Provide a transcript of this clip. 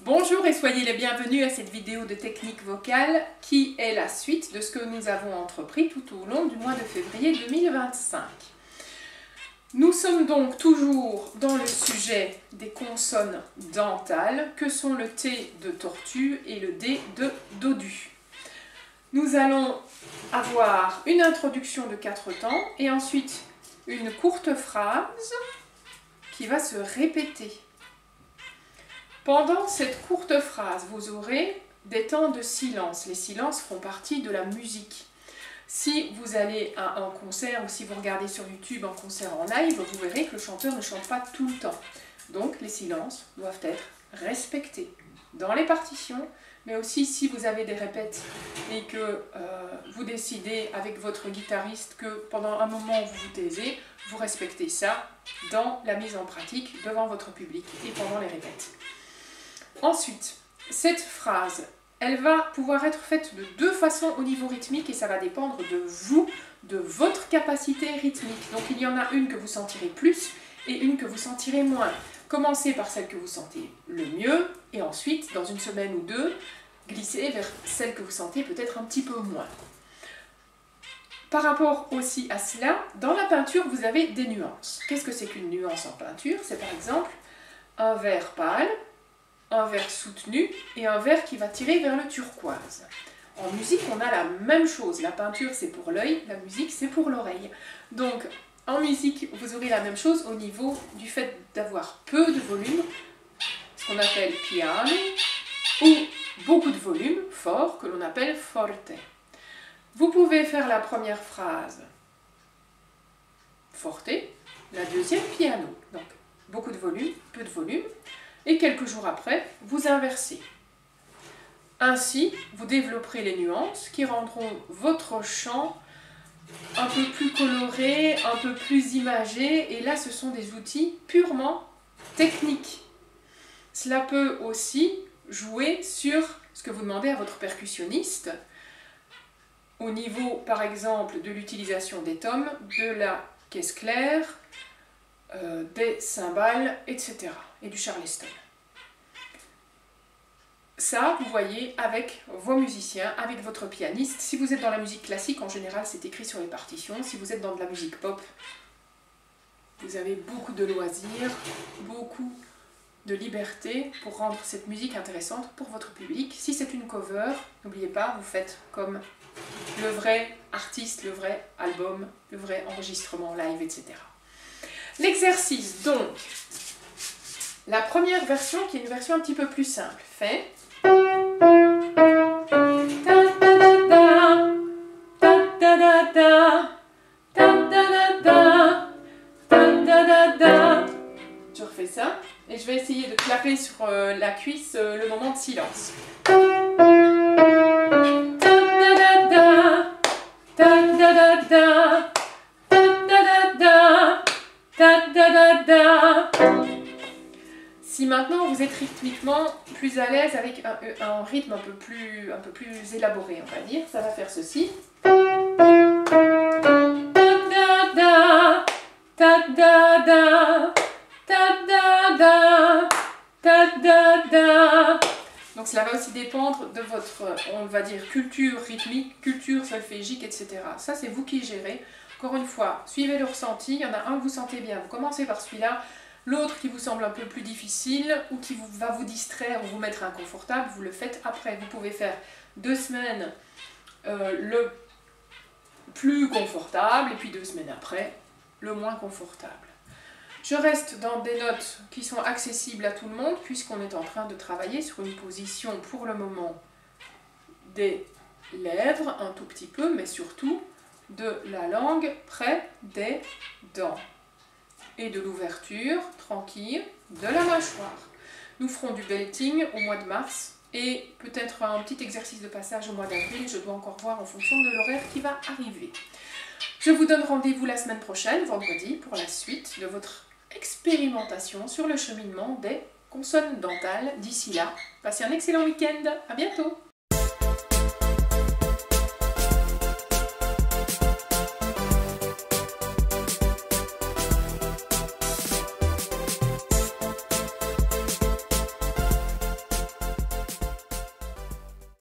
Bonjour et soyez les bienvenus à cette vidéo de technique vocale qui est la suite de ce que nous avons entrepris tout au long du mois de février 2025. Nous sommes donc toujours dans le sujet des consonnes dentales que sont le T de tortue et le D de dodu. Nous allons avoir une introduction de 4 temps et ensuite une courte phrase qui va se répéter. Pendant cette courte phrase, vous aurez des temps de silence. Les silences font partie de la musique. Si vous allez à un concert ou si vous regardez sur YouTube un concert en live, vous verrez que le chanteur ne chante pas tout le temps. Donc les silences doivent être respectés dans les partitions, mais aussi si vous avez des répètes et que vous décidez avec votre guitariste que pendant un moment vous vous taisez, vous respectez ça dans la mise en pratique devant votre public et pendant les répètes. Ensuite, cette phrase, elle va pouvoir être faite de 2 façons au niveau rythmique et ça va dépendre de vous, de votre capacité rythmique. Donc il y en a une que vous sentirez plus et une que vous sentirez moins. Commencez par celle que vous sentez le mieux et ensuite, dans une semaine ou 2, glissez vers celle que vous sentez peut-être un petit peu moins. Par rapport aussi à cela, dans la peinture, vous avez des nuances. Qu'est-ce que c'est qu'une nuance en peinture? C'est par exemple un vert pâle, un vert soutenu et un vert qui va tirer vers le turquoise. En musique, on a la même chose. La peinture, c'est pour l'œil, la musique, c'est pour l'oreille. Donc, en musique, vous aurez la même chose au niveau du fait d'avoir peu de volume, ce qu'on appelle piano, ou beaucoup de volume, fort, que l'on appelle forte. Vous pouvez faire la première phrase forte, la deuxième piano. Donc, beaucoup de volume, peu de volume. Et quelques jours après, vous inversez. Ainsi, vous développerez les nuances qui rendront votre chant un peu plus coloré, un peu plus imagé. Et là, ce sont des outils purement techniques. Cela peut aussi jouer sur ce que vous demandez à votre percussionniste au niveau, par exemple, de l'utilisation des tomes, de la caisse claire, des cymbales, etc. et du charleston. Ça, vous voyez, avec vos musiciens, avec votre pianiste. Si vous êtes dans la musique classique, en général, c'est écrit sur les partitions. Si vous êtes dans de la musique pop, vous avez beaucoup de loisirs, beaucoup de liberté pour rendre cette musique intéressante pour votre public. Si c'est une cover, n'oubliez pas, vous faites comme le vrai artiste, le vrai album, le vrai enregistrement live, etc. L'exercice, donc, la première version, qui est une version un petit peu plus simple, fait je refais ça et je vais essayer de clapper sur la cuisse le moment de silence. Si maintenant vous êtes rythmiquement plus à l'aise avec un rythme un peu plus élaboré, on va dire, ça va faire ceci. Donc cela va aussi dépendre de votre, on va dire, culture rythmique, culture solfégique, etc. Ça, c'est vous qui gérez. Encore une fois, suivez le ressenti. Il y en a un que vous sentez bien, vous commencez par celui-là. L'autre qui vous semble un peu plus difficile ou qui va vous distraire ou vous mettre inconfortable, vous le faites après. Vous pouvez faire 2 semaines le plus confortable et puis 2 semaines après le moins confortable. Je reste dans des notes qui sont accessibles à tout le monde puisqu'on est en train de travailler sur une position pour le moment des lèvres un tout petit peu, mais surtout de la langue près des dents et de l'ouverture tranquille de la mâchoire. Nous ferons du belting au mois de mars et peut-être un petit exercice de passage au mois d'avril. Je dois encore voir en fonction de l'horaire qui va arriver. Je vous donne rendez-vous la semaine prochaine, vendredi, pour la suite de votre expérimentation sur le cheminement des consonnes dentales. D'ici là, passez un excellent week-end. À bientôt!